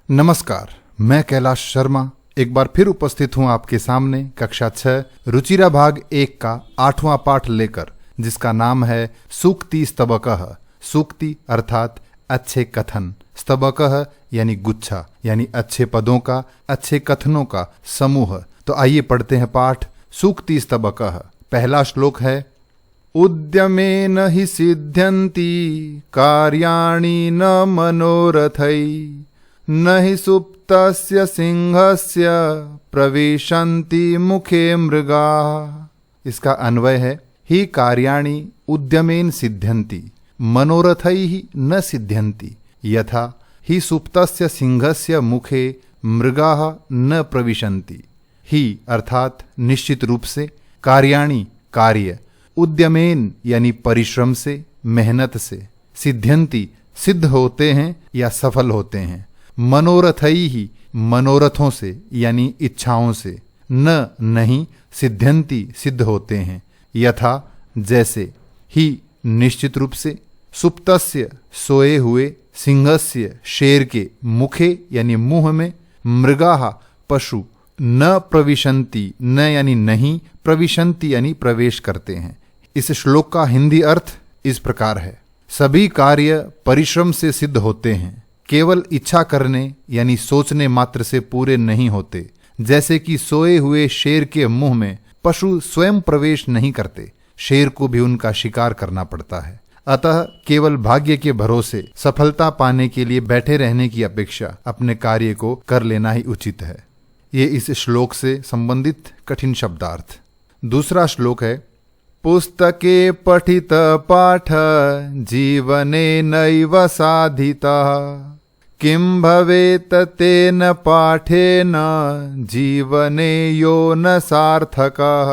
नमस्कार, मैं कैलाश शर्मा एक बार फिर उपस्थित हूं आपके सामने कक्षा 6 रुचिरा भाग 1 का 8वां पाठ लेकर, जिसका नाम है सूक्ति स्तबकः। सूक्ति अर्थात अच्छे कथन, स्तबकः यानी गुच्छा, यानी अच्छे पदों का, अच्छे कथनों का समूह। तो आइए पढ़ते हैं पाठ सूक्ति स्तबकः। पहला श्लोक है, उद्यमेन हि सिद्ध्यन्ति कार्याणि न मनोरथै, न हि सुप्तस्य सिंहस्य प्रविशन्ति मुखे मृगा। इसका अन्वय है, हि कार्याणि उद्यमेन सिद्ध्यन्ति मनोरथैः न सिद्ध्यन्ति, यथा हि सुप्तस्य सिंहस्य मुखे मृगाः न प्रविशन्ति। ही अर्थात निश्चित रूप से, कार्याणि कार्य, उद्यमेन यानी परिश्रम से, मेहनत से, सिद्ध्यन्ति सिद्ध होते हैं या सफल होते हैं, मनोरथैः मनोरथों से यानी इच्छाओं से, न नहीं सिद्ध्यन्ति सिद्ध होते हैं, यथा जैसे, ही निश्चित रूप से, सुप्तस्य सोए हुए, सिंहस्य शेर के, मुखे यानी मुंह में, मृगाः पशु, न प्रविशन्ति न यानी नहीं, प्रविशन्ति यानी प्रवेश करते हैं। इस श्लोक का हिंदी अर्थ इस प्रकार है, सभी कार्य परिश्रम से सिद्ध होते हैं, केवल इच्छा करने यानी सोचने मात्र से पूरे नहीं होते। जैसे कि सोए हुए शेर के मुंह में पशु स्वयं प्रवेश नहीं करते, शेर को भी उनका शिकार करना पड़ता है। अतः केवल भाग्य के भरोसे सफलता पाने के लिए बैठे रहने की अपेक्षा अपने कार्य को कर लेना ही उचित है। ये इस श्लोक से संबंधित कठिन शब्दार्थ। दूसरा श्लोक है, पुस्तके पठित पाठ जीवने नैव साधितः, किं भवेत तेन पाठेन जीवने यो न सार्थकः।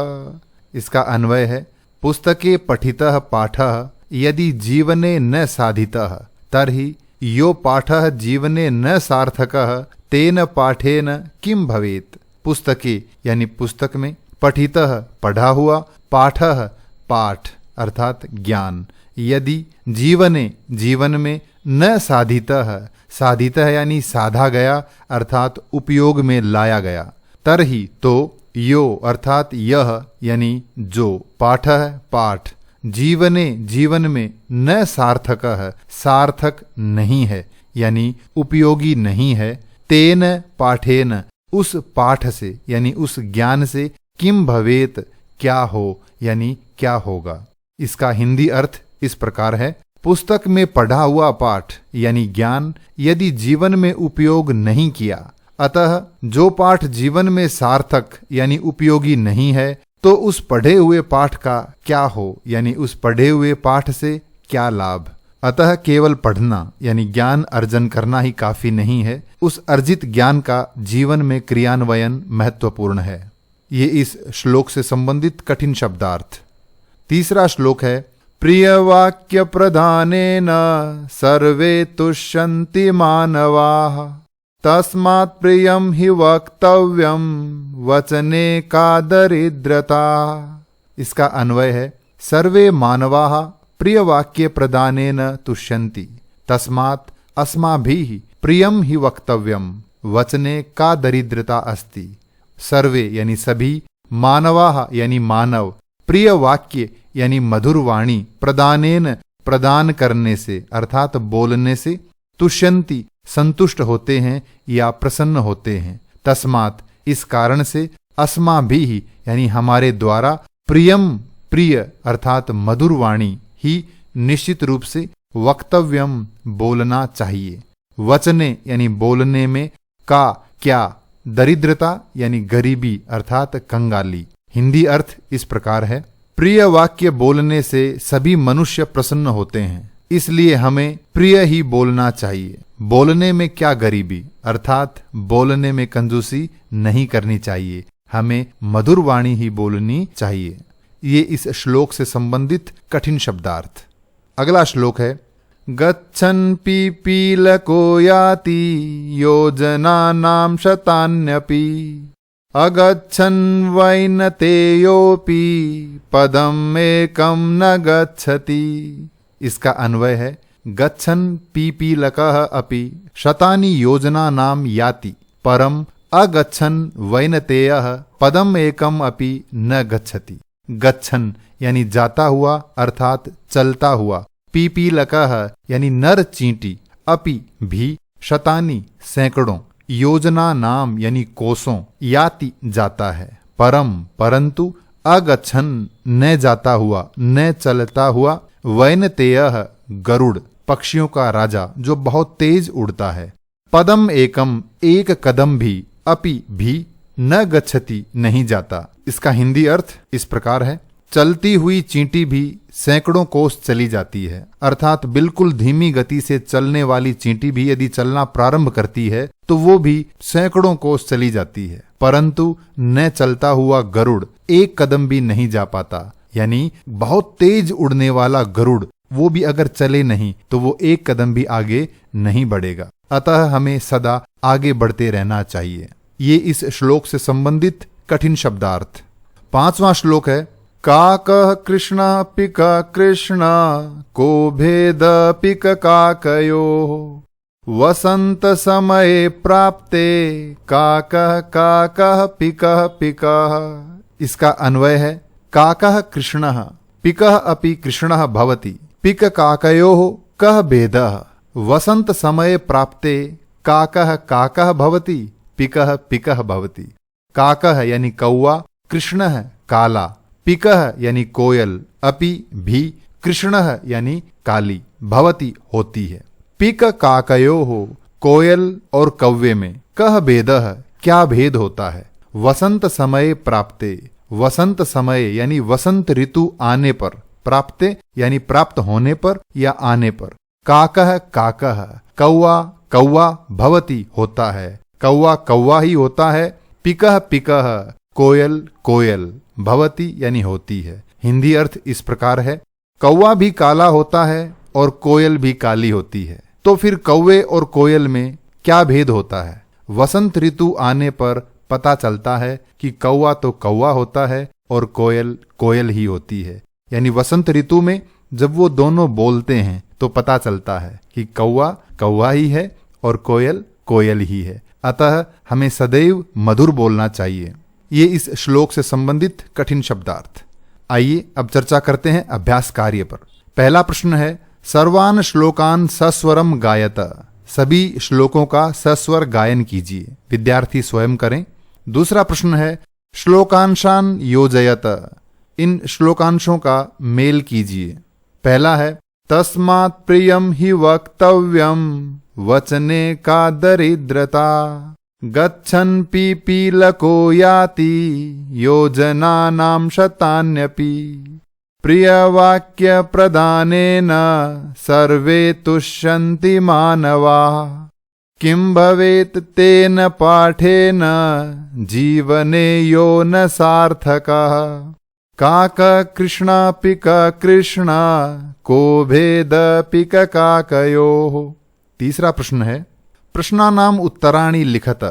इसका अन्वय है, पुस्तके पठितः पाठः यदि जीवने न साधितः तर्हि यो पाठः जीवने न सार्थकः तेन पाठेन किं भवेत। पुस्तके यानी पुस्तक में, पठितः पढ़ा हुआ, पाठः पाठ अर्थात ज्ञान, यदि जीवने जीवन में, न साधितः साधितः यानी साधा गया अर्थात उपयोग में लाया गया, तरहि तो, यो अर्थात यह यानी जो, पाठः पाठ, जीवने जीवन में, न सार्थकः सार्थक नहीं है यानी उपयोगी नहीं है, तेन पाठेन उस पाठ से यानी उस ज्ञान से, किम भवेत क्या हो यानी क्या होगा। इसका हिंदी अर्थ इस प्रकार है, पुस्तक में पढ़ा हुआ पाठ यानी ज्ञान यदि जीवन में उपयोग नहीं किया, अतः जो पाठ जीवन में सार्थक यानी उपयोगी नहीं है, तो उस पढ़े हुए पाठ का क्या हो यानी उस पढ़े हुए पाठ से क्या लाभ। अतः केवल पढ़ना यानी ज्ञान अर्जन करना ही काफी नहीं है, उस अर्जित ज्ञान का जीवन में क्रियान्वयन महत्वपूर्ण है। ये इस श्लोक से संबंधित कठिन शब्दार्थ। तीसरा श्लोक है, प्रिय वाक्य प्रधानेन सर्वे तुष्यन्ति मानवाः, तस्मात् प्रियं हि वक्तव्यं वचने का दरिद्रता। इसका अन्वय है, सर्वे मानवाः प्रिय वाक्य प्रदानेन तुष्यन्ति, तस्मात् अस्माभिः प्रियं हि वक्तव्यं वचने का दरिद्रता अस्ति। सर्वे यानी सभी, मानवाः यानी मानव, प्रिय वाक्य यानी मधुर वाणी, प्रदानेन प्रदान करने से अर्थात बोलने से, तुष्यन्ति संतुष्ट होते हैं या प्रसन्न होते हैं, तस्मात् इस कारण से, अस्माभिः यानी हमारे द्वारा, प्रियम प्रिय अर्थात मधुर वाणी ही निश्चित रूप से, वक्तव्यम बोलना चाहिए, वचने यानी बोलने में, का क्या, दरिद्रता यानी गरीबी अर्थात कंगाली। हिंदी अर्थ इस प्रकार है, प्रिय वाक्य बोलने से सभी मनुष्य प्रसन्न होते हैं, इसलिए हमें प्रिय ही बोलना चाहिए। बोलने में क्या गरीबी अर्थात बोलने में कंजूसी नहीं करनी चाहिए, हमें मधुर वाणी ही बोलनी चाहिए। ये इस श्लोक से संबंधित कठिन शब्दार्थ। अगला श्लोक है, गच्छन् पिपीलको याति योजनानां शतान्यपि, अगच्छन् वैनतेयोऽपि पदम् एकं न गच्छति। इसका अन्वय है, गच्छन् पीपीलकः अपि शतानि योजनानां याति परम अगच्छन् वैनतेयः पदम एकम अपि न गच्छति। गच्छन् यानी जाता हुआ अर्थात चलता हुआ, पीपीलकः यानी नर चींटी, अपि भी, शतानी सैकड़ों, योजना नाम यानी कोसों, याति जाता है, परम परंतु, अगच्छन् न जाता हुआ न चलता हुआ, वैनतेयः गरुड़ पक्षियों का राजा जो बहुत तेज उड़ता है, पदम एकम एक कदम भी, अपि भी, न गच्छति नहीं जाता। इसका हिंदी अर्थ इस प्रकार है, चलती हुई चींटी भी सैकड़ों कोस चली जाती है, अर्थात बिल्कुल धीमी गति से चलने वाली चींटी भी यदि चलना प्रारंभ करती है तो वो भी सैकड़ों कोस चली जाती है, परंतु न चलता हुआ गरुड़ एक कदम भी नहीं जा पाता। यानी बहुत तेज उड़ने वाला गरुड़ वो भी अगर चले नहीं तो वो एक कदम भी आगे नहीं बढ़ेगा। अतः हमें सदा आगे बढ़ते रहना चाहिए। ये इस श्लोक से संबंधित कठिन शब्दार्थ। 5वां श्लोक है, काकः कृष्ण पिक कृष्ण को भेद पिक काकयोः वसंत समये प्राप्ते काकः काकः पिकः पिकः। इसका अन्वय है, काकः कृष्णः पिकः अपि कृष्णः भवति पिक काकयोः कः भेदः वसंत समये प्राप्ते काकः काकः भवति पिकः पिकः भवति। काकः यानी कौवा, कृष्णः काला, पिकः यानी कोयल, अपि भी, कृष्णः यानी काली, भवति होती है। पिक काकयोः कोयल और कौवे में, कह भेदः क्या भेद होता है, वसंत समय प्राप्ते, वसंत समय यानी वसंत ऋतु आने पर, प्राप्ते यानी प्राप्त होने पर या आने पर, काकः काकः कौवा कौवा भवति होता है, कौवा कौवा ही होता है, पिकः पिकः कोयल कोयल, भवति यानी होती है। हिंदी अर्थ इस प्रकार है, कौवा भी काला होता है और कोयल भी काली होती है, तो फिर कौवे और कोयल में क्या भेद होता है। वसंत ऋतु आने पर पता चलता है कि कौवा तो कौवा होता है और कोयल कोयल ही होती है। यानी वसंत ऋतु में जब वो दोनों बोलते हैं तो पता चलता है कि कौवा कौवा ही है और कोयल कोयल ही है। अतः हमें सदैव मधुर बोलना चाहिए। ये इस श्लोक से संबंधित कठिन शब्दार्थ। आइए अब चर्चा करते हैं अभ्यास कार्य पर। पहला प्रश्न है, सर्वान श्लोकान सस्वरम गायत। सभी श्लोकों का सस्वर गायन कीजिए, विद्यार्थी स्वयं करें। दूसरा प्रश्न है, श्लोकांशान योजयत। इन श्लोकांशों का मेल कीजिए। पहला है, तस्मात् प्रियम हि वक्तव्यम वचने का दरिद्रता गच्छन् पीपीलको याति योजनानां शतान्यपि प्रियवाक्य प्रदानेन सर्वे तुष्यन्ति मानवाः किं भवेत् तेन पाठेन जीवने यो न सार्थकः काक कृष्ण पिक कृष्ण को भेद पिक काकयोः। तीसरा प्रश्न है, प्रश्नानाम उत्तराणि लिखत।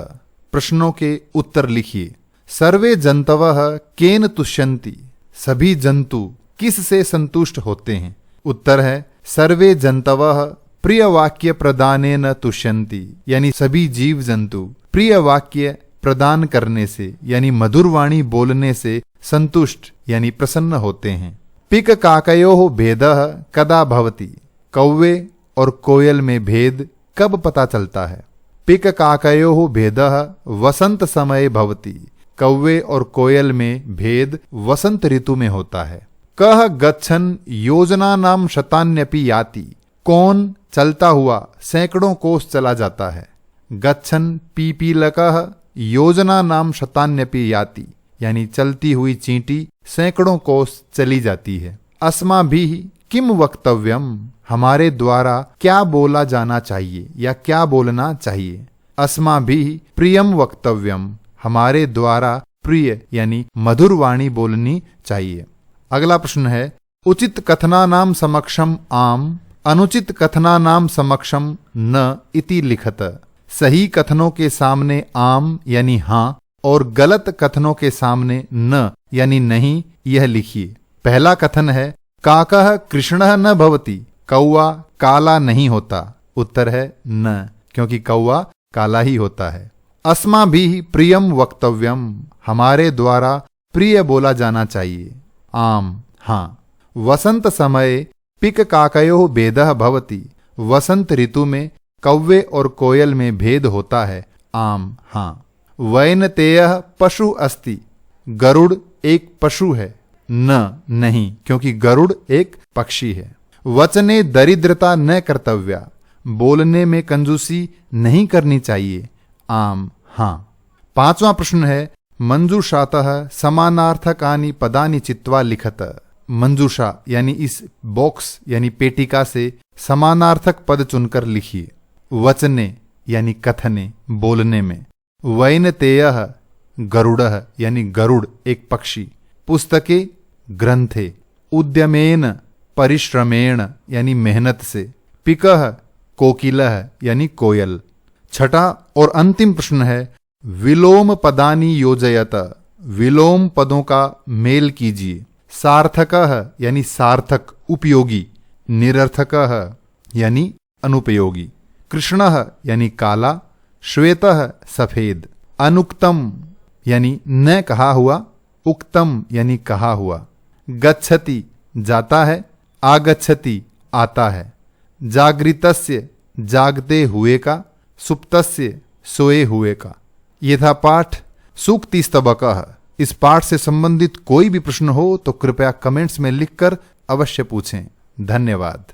प्रश्नों के उत्तर लिखिए। सर्वे जंतवः केन तुष्यन्ति। सभी जंतु किस से संतुष्ट होते हैं। उत्तर है, सर्वे जंतवः प्रिय वाक्य प्रदानेन तुष्यन्ति। यानी सभी जीव जंतु प्रिय वाक्य प्रदान करने से यानी मधुर वाणी बोलने से संतुष्ट यानी प्रसन्न होते हैं। पिक काकयोः भेदः कदा भवति। कौवे और कोयल में भेद कब पता चलता है। पिक काकयोः भेदः वसंत समय भवति। कौवे और कोयल में भेद वसंत ऋतु में होता है। कह गच्छन् योजनानां शतान्यपि याति। कौन चलता हुआ सैकड़ों कोस चला जाता है। गच्छन् पीपीलकः योजनानां शतान्यपि याति। यानी चलती हुई चींटी सैकड़ों कोस चली जाती है। अस्माभिः किम वक्तव्यम। हमारे द्वारा क्या बोला जाना चाहिए या क्या बोलना चाहिए। अस्माभिः प्रियम वक्तव्यम। हमारे द्वारा प्रिय यानी मधुर वाणी बोलनी चाहिए। अगला प्रश्न है, उचित कथनानां समक्षम आम अनुचित कथनानां समक्षम न इति लिखत। सही कथनों के सामने आम यानी हाँ और गलत कथनों के सामने न यानी नहीं, यह लिखिए। पहला कथन है, काकः कृष्णः न भवति। कौआ काला नहीं होता। उत्तर है न, क्योंकि कौआ काला ही होता है। अस्माभिः प्रियम वक्तव्यम, हमारे द्वारा प्रिय बोला जाना चाहिए। आम, हाँ। वसंत समय पिक काकयो भेदः भवति, वसंत ऋतु में कौवे और कोयल में भेद होता है। आम, हाँ। वैनतेयः पशु अस्ति, गरुड़ एक पशु है। न, नहीं, क्योंकि गरुड़ एक पक्षी है। वचने दरिद्रता न कर्तव्या, बोलने में कंजूसी नहीं करनी चाहिए। आम, हाँ। पांचवा प्रश्न है मंजूषातः समानार्थकानि पदानि चित्वा लिखत। मंजूषा यानी इस बॉक्स यानी पेटिका से समानार्थक पद चुनकर लिखिए। वचने यानी कथने, बोलने में। वैनतेयः गरुड़ः यानी गरुड़ एक पक्षी। पुस्तके ग्रंथे। उद्यमेन परिश्रमेण यानी मेहनत से। पिकः कोकिलः यानी कोयल। छठा और अंतिम प्रश्न है विलोम पदानि योजयत, विलोम पदों का मेल कीजिए। सार्थकः यानी सार्थक उपयोगी। निरर्थकः यानी अनुपयोगी। कृष्णः यानी काला। श्वेतः सफेद। अनुक्तम यानी न कहा हुआ। उक्तम यानी कहा हुआ। गच्छति जाता है। आगच्छति आता है। जागृतस्य जागते हुए का। सुप्तस्य सोए हुए का। ये था पाठ सूक्तिस्तबकः। इस पाठ से संबंधित कोई भी प्रश्न हो तो कृपया कमेंट्स में लिखकर अवश्य पूछें। धन्यवाद।